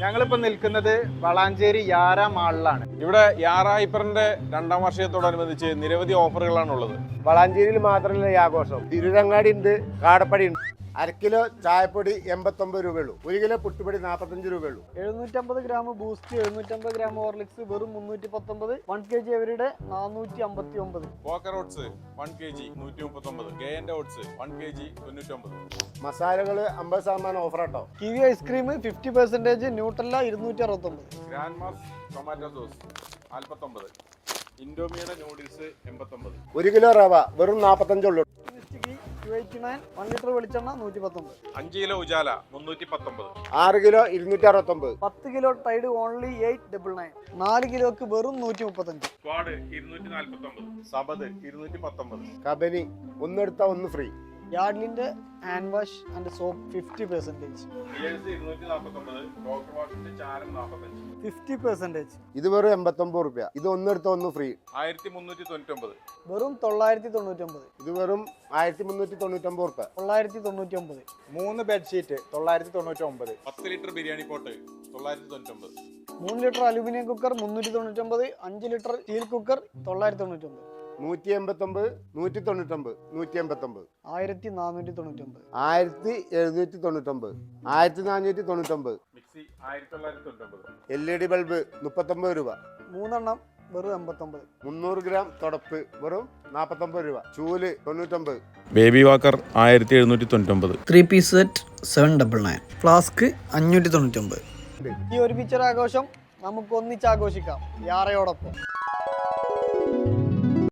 ഞങ്ങളിപ്പോൾ നിൽക്കുന്നത് വളാഞ്ചേരി യാര മാളിലാണ്. ഇവിടെ യാര ഹൈപ്പറിന്റെ 2ാം വാർഷികത്തോടനുബന്ധിച്ച് നിരവധി ഓഫറുകളാണ് ഉള്ളത്. വളാഞ്ചേരിയിൽ മാത്രമല്ല ഈ ആഘോഷം. തിരുരങ്ങാടി ഉണ്ട്, കാടപ്പടി ഉണ്ട്. 1/2 കിലോ ചായപ്പൊടി 89 രൂപയുള്ളൂ. 1 കിലോ പുട്ടുപൊടി 45 രൂപയുള്ളൂ. 750 ഗ്രാം ബൂസ്റ്റ്, 750 ഗ്രാം ഹോർലിക്സ് വെറും 319. 1 kg അവരുടെ 459. പോക്കർ ഓട്സ് 1 kg 139. ഗേന്റെ ഓട്സ് 1 kg 99. മസാലകൾ 50% ഓഫർ കേട്ടോ. Kiwi ice cream 50%, Nutrela 269. ഗ്രാൻഡ് മാസ് ടൊമാറ്റോ സോസ് 49. ഇൻഡോമിയുടെ നൂഡിൽസ് 89. 1 കിലോ റവ വെറും 45 ഉള്ളൂ. 289. 1 ലിറ്റർ വെളിച്ചെണ്ണ 119. 5 kilo Ujala 319. 6 kilo 269. 10 kilo Tide only 899. 4 കിലോക്ക് വെറും 135. സ്ക്വാഡ് 249. സബദ് 219. കബനി ഒന്നെടുത്താ ഒന്ന് ഫ്രീ. യാർഡ്ലിന്റെ ഹാൻഡ് വാഷ് ആൻഡ് സോപ്പ് 50%. ഗിയേഴ്സ് 249. ഡോക്ടർ വാഷിന്റെ ചാരം 45. 50%. ഇത് വെറും 89 രൂപ. ഇത് ഒന്നെടുത്ത ഒന്ന് ഫ്രീ. 1399. വെറും 999. ഇത് വെറും 1399 രൂപ. 999. 3 bedsheet 999. 10 litre biryani pot 999. 3 litre aluminium cooker 399. 5 litre steel cooker 999. 189, 199, 189, 1499. 1799, 1499. Mixie 1999. LED bulb 39 രൂപ. 3 എണ്ണം വെറും 89. 300 ഗ്രാം തുടപ്പ് വെറും 49 രൂപ. ചൂല് 99. Baby walker 1799. 3 piece set 799. Flask 599. ഈ ഒരു പിക്ചർ ആഘോഷം നമുക്ക് ഒന്നിച്ച് ആഘോഷിക്കാം യാറയോടൊപ്പം.